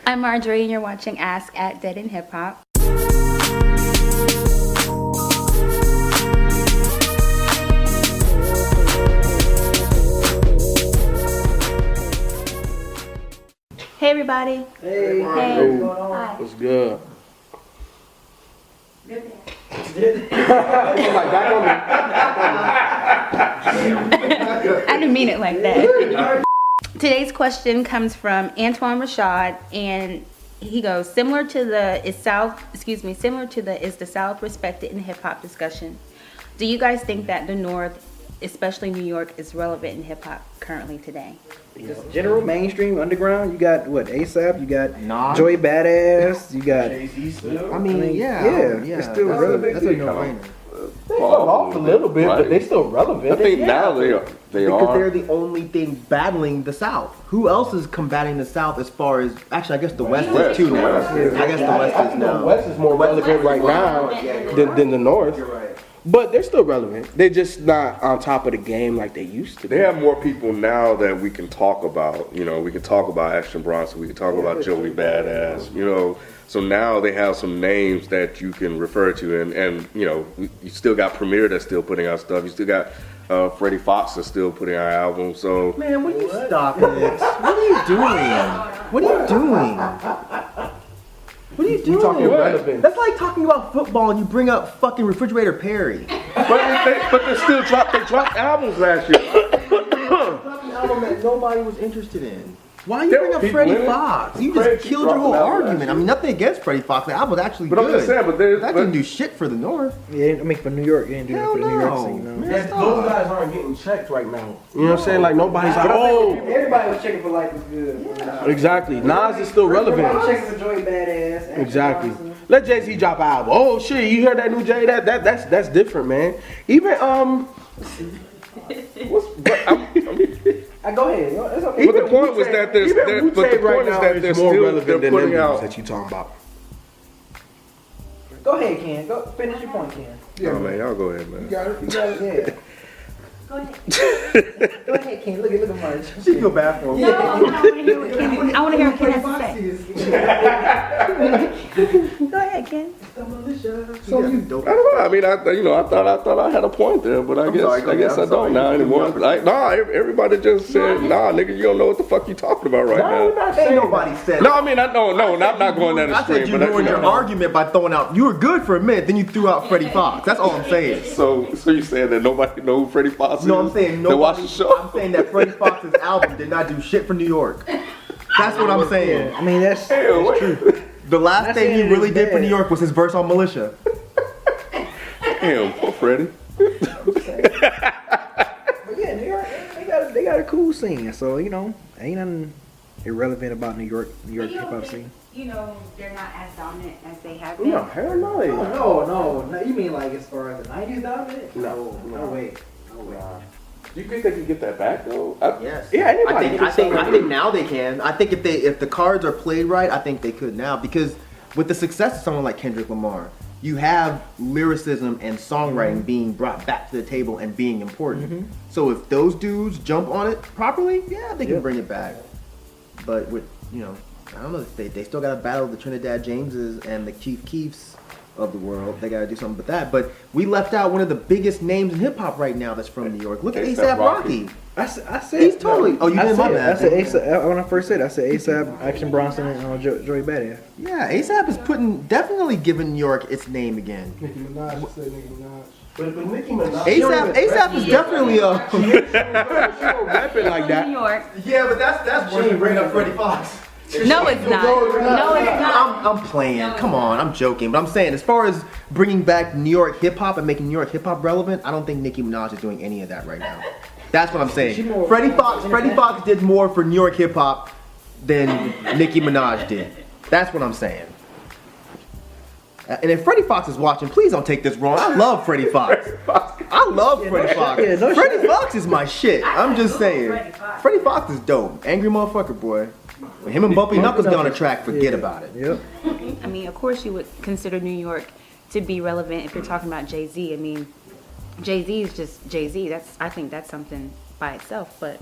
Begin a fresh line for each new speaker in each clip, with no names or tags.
I'm Marjorie, and you're watching Ask at Dead in Hip Hop. Hey, everybody.
Hey.
Hey.
Hi.
What's good?
I didn't mean it like that. Today's question comes from Antoine Rashad, and he goes, similar to the is the South respected in hip hop discussion? Do you guys think that the North, especially New York, is relevant in hip hop currently today?
Just general mainstream underground. You got what? ASAP. You got Joey Badass. You got.
I mean, yeah.
It's still relevant.
That's a no-brainer.
They fell off a little bit,
right?
but they still relevant.
I think now they
Because
are.
they're the only thing battling the South. Who else is combating the South as far as... Actually, I guess the West is too now. I guess the
I
West
think
is
the
now.
West is more relevant right now than the North.
You're right.
But they're still relevant. They're just not on top of the game like they used to be.
They have more people now that we can talk about. You know, we can talk about Action Bronson. We can talk about Joey Badass. You know, so now they have some names that you can refer to, and you know, you still got Premier that's still putting out stuff. You still got Freddie Fox that's still putting out albums. So
Man, will you stop it? What are you doing? What are you doing? What are you doing?
talking relevant.
That's like talking about football and you bring up fucking Refrigerator Perry.
but they still dropped albums last year.
An album that nobody was interested in. Why you
There
bring
were
up
people
Freddie
in it.
Fox? You
Freddie
just killed your whole
dropped an album
argument.
last
I mean, nothing against Freddie Fox. The album was actually
But I'm
good.
just saying, but
that didn't do shit for the North.
Yeah, I mean for New York, you didn't do that
Hell
for the New York
no.
scene. No.
Man,
Those guys aren't getting checked right now. You know what I'm saying? Like nobody's like, oh,
Everybody was checking for Life was Good.
exactly. Nas is still relevant.
Checking for Joey Badass. Action
Exactly.
Bronson.
Let Jay-Z drop an album. Oh shit, you heard that new Jay? That's different, man. Even
Go ahead. It's okay.
But the point was that there's,
even
but the
Wu-Tang
point is
now
that they're
more
still
relevant
they're
than them
putting
dudes
out.
that you talking about.
Go ahead, Ken. Go finish your point, Ken.
Oh man, y'all go ahead, man.
You got it. Yeah.
Go ahead.
Go ahead, Ken. Look at Marge.
She feel bad for him.
No, I want to hear what Ken has to say. Go ahead, Ken.
So you dope.
I don't know. I mean, I thought I had a point there, but I guess I don't now anymore. Like, everybody just said, nah, nigga, you don't know what the fuck you talking about right now.
Ain't nobody said
No, I mean, I'm not going that
I said
extreme.
you
But
ruined your argument by throwing out. You were good for a minute, then you threw out Freddie Fox. That's all I'm saying.
So you saying that nobody know who Freddie Fox is?
No, I'm saying
That watch
nobody.
the show.
I'm saying that Freddie Fox's album did not do shit for New York. That's what I'm saying.
I mean that's
Hell,
true.
The last
Not
thing he
saying
really
it's
did for
bad.
New York was his verse on Militia.
Damn, poor Freddie.
But yeah, New York, they got a cool scene. So you know, ain't nothing irrelevant about New York hip hop scene.
You know, they're not as dominant as they have been.
No, hell no. they not.
No. You mean like as far as the '90s dominant?
No
way.
Do you think they can get that back though?
Yes.
Yeah, anybody
I think now they can. I think if the cards are played right, I think they could now because with the success of someone like Kendrick Lamar, you have lyricism and songwriting being brought back to the table and being important. So if those dudes jump on it properly, yeah, they can bring it back. But with I don't know, they still got to battle the Trinidad Jameses and the Chief Keefs of the world. They got to do something with that. But we left out one of the biggest names in hip hop right now that's from New York. Look at
A$AP
A$AP Rocky.
I said
He's totally. Oh, you didn't my bad.
I said ASAP when I first said it, I said ASAP, Action Bronson, and Joey Badass.
Yeah, A$AP is definitely giving New York its name again.
Nicki Minaj said Nicki Minaj. But Nicki Minaj.
A$AP is definitely a.
She don't rap it like that.
New York.
Yeah, but that's worse than bringing up Freddie Fox.
No, it's not. No, it's not.
I'm playing. Come on, I'm joking. But I'm saying, as far as bringing back New York hip hop and making New York hip hop relevant, I don't think Nicki Minaj is doing any of that right now. That's what I'm saying. Freddie Fox did more for New York hip hop than Nicki Minaj did. That's what I'm saying. And if Freddie Fox is watching, please don't take this wrong. I love Freddie Fox. I love Freddie Fox. Freddie Fox is my shit. I'm just saying. Freddie Fox is dope. Angry motherfucker, boy. When him and Bumpy Knuckles get on the track, forget about it.
Yep.
I mean, of course you would consider New York to be relevant if you're talking about Jay-Z. I mean, Jay-Z is just Jay-Z. I think that's something by itself. But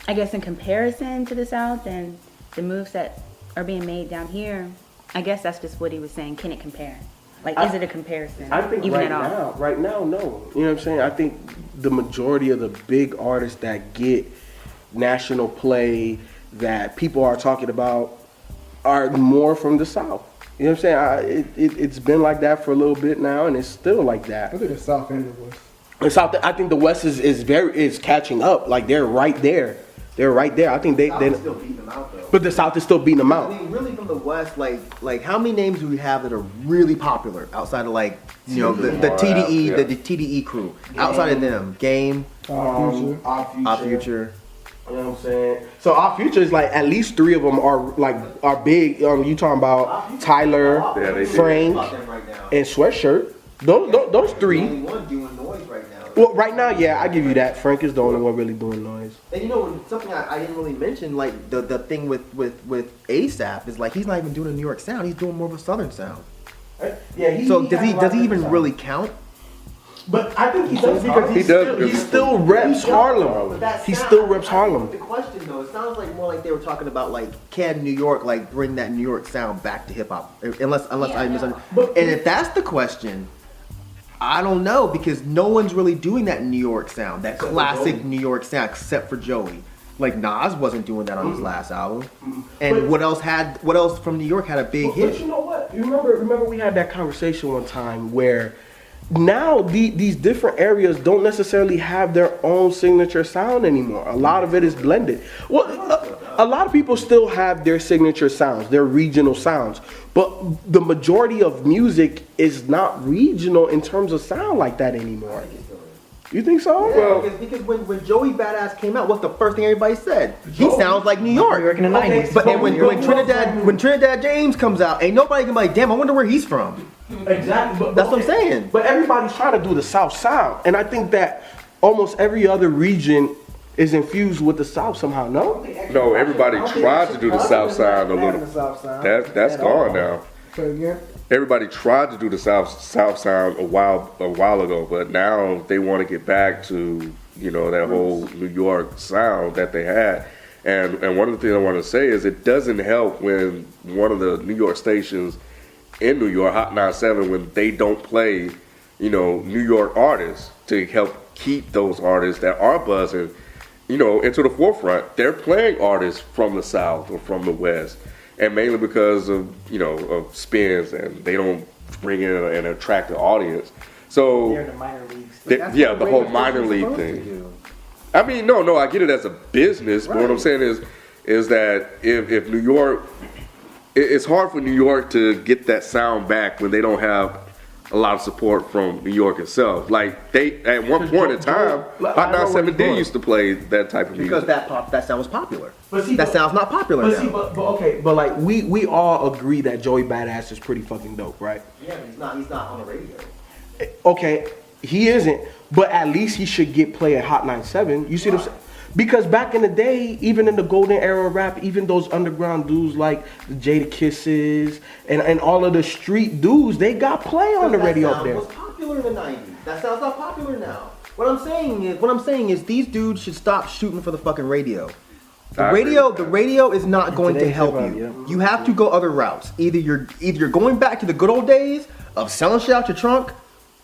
I guess in comparison to the South and the moves that are being made down here, I guess that's just what he was saying. Can it compare? Like, is it a comparison?
I think
even
right
at all?
now, no. You know what I'm saying? I think the majority of the big artists that get national play that people are talking about are more from the South. You know what I'm saying? It's been like that for a little bit now, and it's still like that.
I think the South and the West.
The South, I think the West is catching up. Like they're right there. They're right there. I think they
still beating them out though.
but the South is still beating them out.
I mean, really from the West, like how many names do we have that are really popular outside of like the TDE, the TDE crew? Outside of them, Game, Odd Future.
You know what I'm saying? So Our Future is like at least 3 of them are big. You talking about Tyler, Frank, and Sweatshirt. Those 3.
Only one doing noise right now.
Well, right now, yeah, I give you that. Frank is the only one really doing noise.
And something I didn't really mention, like the thing with ASAP is like he's not even doing a New York sound. He's doing more of a Southern sound.
Yeah.
So does he even really count?
But I think he does because he still reps Harlem. He
sound-
still reps
The
Harlem.
question though, it sounds like more like they were talking about like can New York like bring that New York sound back to hip hop? Unless I misunderstood. And if that's the question, I don't know because no one's really doing that New York sound, that classic New York sound, except for Joey. Like Nas wasn't doing that on his last album. And what else from New York had a big hit?
But you know what? You remember we had that conversation one time where now these different areas don't necessarily have their own signature sound anymore. A lot of it is blended. Well, a lot of people still have their signature sounds, their regional sounds, but the majority of music is not regional in terms of sound like that anymore. You think so?
Yeah, because when Joey Badass came out, what's the first thing everybody said? He sounds like New York.
New York in the 90s.
But then when Trinidad James comes out, ain't nobody can be like, damn, I wonder where hehe's from.
Exactly.
That's what I'm saying.
But everybody's trying to do the South sound, and I think that almost every other region is infused with the South somehow. No.
No, everybody tried to do the South sound a little. That's gone now.
So again,
Everybody tried to do the South sound a while ago, but now they want to get back to that whole New York sound that they had. And one of the things I want to say is it doesn't help when one of the New York stations in New York, Hot 97, when they don't play, New York artists to help keep those artists that are buzzing, into the forefront. They're playing artists from the South or from the West, and mainly because of of spins, and they don't bring in and attract the audience. So
They're the minor leagues.
the whole minor league thing. I mean, no, I get it as a business, but what I'm saying is that if New York, it's hard for New York to get that sound back when they don't have a lot of support from New York itself. Like they, at one point in time, Hot 97D used to play that type of music.
Because that sound was popular.
But see,
that sound's not popular now.
But like we all agree that Joey Badass is pretty fucking dope, right?
Yeah, but he's not on the radio.
Okay, he isn't, but at least he should get play at Hot 97. You see what I'm saying? Because back in the day, even in the golden era of rap, even those underground dudes like the Jada Kisses and all of the street dudes, they got play on the radio up there.
That sound was popular in the 90s. That sound's not popular now. What I'm saying is these dudes should stop shooting for the fucking radio. The radio is not going to help you. You have to go other routes. Either you're going back to the good old days of selling shit out your trunk,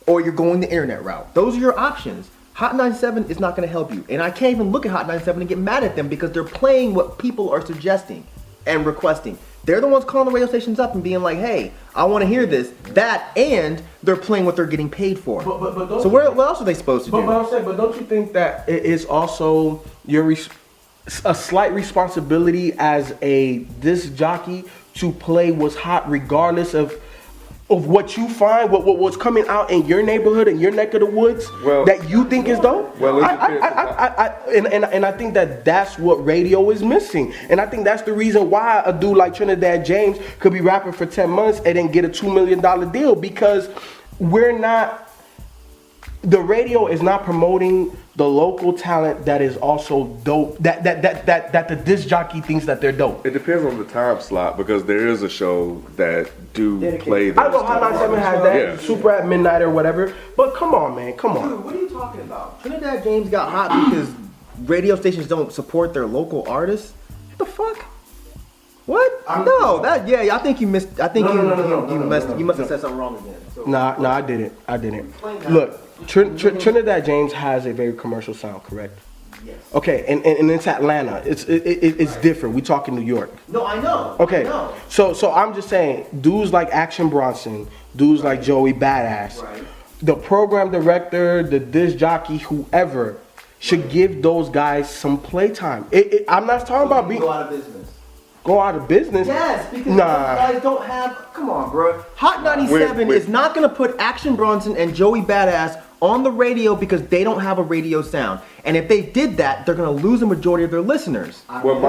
or you're going the internet route. Those are your options. Hot 97 is not going to help you. And I can't even look at Hot 97 and get mad at them because they're playing what people are suggesting and requesting. They're the ones calling the radio stations up and being like, hey, I want to hear this, that, and they're playing what they're getting paid for. So what else are they supposed to do?
But don't you think that it is also a slight responsibility as a disc jockey to play what's hot regardless of what you find, what's coming out in your neighborhood, in your neck of the woods, that you think is dope?
Well,
I think that's what radio is missing. And I think that's the reason why a dude like Trinidad James could be rapping for 10 months and then get a $2 million deal, because the radio is not promoting the local talent that is also dope, that the disc jockey thinks that they're dope.
It depends on the time slot, because there is a show that do play those.
I know Hot 97 has that, Super at Midnight or whatever, but come on, man, come on.
Dude, what are you talking about? Trinidad James got hot because radio stations don't support their local artists? What the fuck? What? No, I think you missed. I think
No,
you must have said something wrong again. So,
Nah, I didn't. Look, Trinidad James has a very commercial sound, correct?
yes.
Okay, and it's Atlanta. It's different. We talking New York.
No, I know.
Okay,
I know.
so I'm just saying, dudes like Action Bronson, dudes like Joey Badass,
Right.
the program director, the disc jockey, whoever, should give those guys some playtime. I'm not talking about being
Go out of business.
go out of business.
Yes, because
Nah.
those guys don't have. Come on, bro. Hot 97
Wait.
is not gonna put Action Bronson and Joey Badass on the radio because they don't have a radio sound. And if they did that, they're gonna lose the majority of their listeners.
What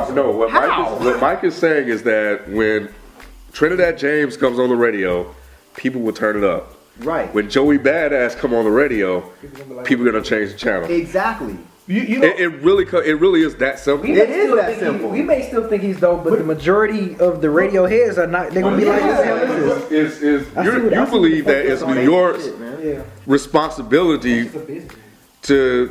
Mike is saying is that when Trinidad James comes on the radio, people will turn it up.
Right.
When Joey Badass come on the radio, people are gonna change the channel.
Exactly.
You know,
It really is that simple.
It is that simple.
We may still think he's dope, but the majority of the radio heads are not. They're gonna be like, "This hell is this?"
You believe that it's New York's
Yeah.
responsibility to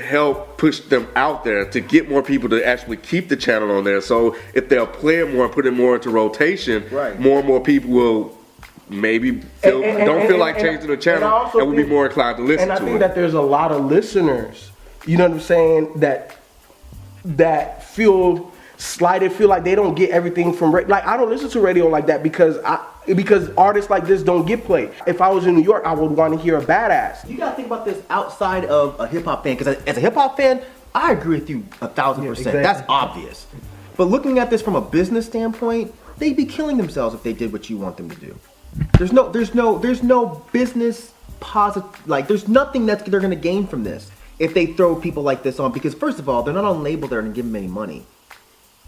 help push them out there, to get more people to actually keep the channel on there. So if they'll play it more and put it more into rotation,
Right.
more and more people will maybe don't feel like changing the
and I
channel
also
and will be
think-
more inclined to listen
and I
to
think
it.
that there's a lot of listeners, you know what I'm saying, that feel slighted, feel like they don't get everything from like I don't listen to radio like that because artists like this don't get played. If I was in New York, I would want to hear a Badass.
You gotta think about this outside of a hip hop fan, because as a hip hop fan, I agree with you 1,000%.
exactly.
That's obvious. But looking at this from a business standpoint, they'd be killing themselves if they did what you want them to do. There's no business positive, like there's nothing that they're gonna gain from this if they throw people like this on, because first of all, they're not on label there and give them any money.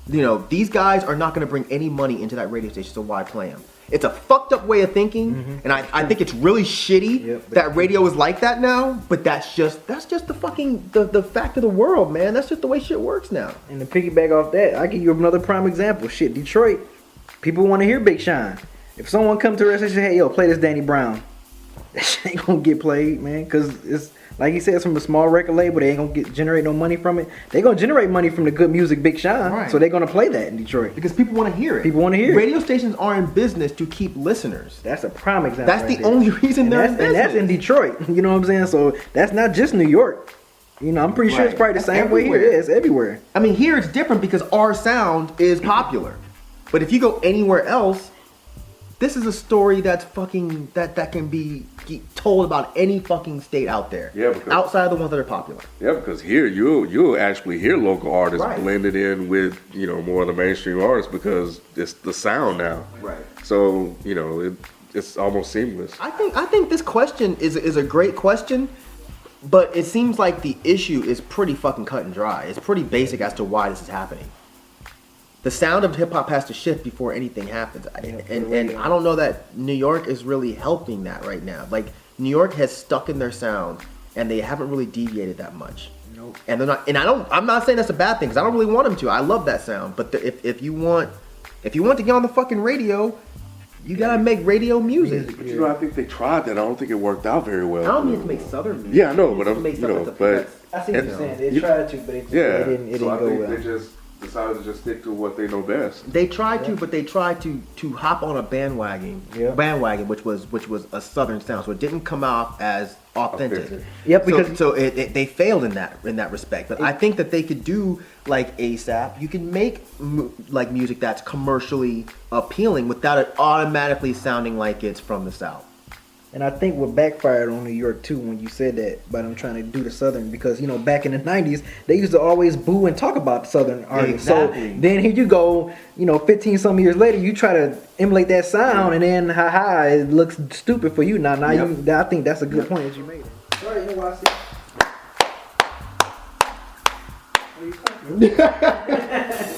You know, these guys are not going to bring any money into that radio station, so why play them? It's a fucked up way of thinking, and I think it's really shitty
Yep.
that radio is like that now, but that's just the fucking, the fact of the world, man. That's just the way shit works now.
And to piggyback off that, I give you another prime example. Shit, Detroit, people want to hear Big Sean. If someone come to us and say, "Hey, yo, play this Danny Brown," that shit ain't gonna get played, man, because it's like he said, it's from a small record label. They ain't gonna generate no money from it. They gonna generate money from the good music, Big Sean.
Right.
So they gonna play that in Detroit.
Because people want to hear it.
People wanna hear it.
Radio stations are in business to keep listeners.
That's a prime example.
That's
right
the
there.
only reason
And
they're in
that's, and that's in
business.
Detroit. You know what I'm saying? So that's not just New York. You know, I'm pretty sure it's
Right.
probably the
That's
same way here.
everywhere.
Yeah, it's everywhere.
I mean, here it's different because our sound is popular. But if you go anywhere else, this is a story that's fucking that can be told about any fucking state out there.
Yeah, because-
outside of the ones that are popular.
Yeah, because here you'll actually hear local artists
Right.
blended in with more of the mainstream artists because it's the sound now.
Right.
So it's almost seamless.
I think this question is a great question, but it seems like the issue is pretty fucking cut and dry. It's pretty basic as to why this is happening. The sound of hip hop has to shift before anything happens, and I don't know that New York is really helping that right now. Like New York has stuck in their sound, and they haven't really deviated that much.
Nope.
And they're not. And I'm not saying that's a bad thing because I don't really want them to. I love that sound, but if you want to get on the fucking radio, you gotta make radio music.
But I think they tried that. I don't think it worked out very well.
I don't mean to make southern music.
Yeah, I know, but
It's
I'm
make something
but
that's-
I see what you're saying. They
You-
tried to, but it didn't
so I
go
think
well.
they just decided to just stick to what they know best.
They tried to, but they tried to hop on a bandwagon, which was a southern sound, so it didn't come off as authentic.
Authentic.
Yep, because
so they failed in that respect. But I think that they could do like ASAP. You can make like music that's commercially appealing without it automatically sounding like it's from the South.
And I think what backfired on New York too when you said that about them trying to do the Southern, because back in the 90s they used to always boo and talk about Southern artists.
Exactly.
So then here you go, 15 some years later, you try to emulate that sound, and then it looks stupid for you now.
Yep.
I think that's a good point that you made. All right, what I see.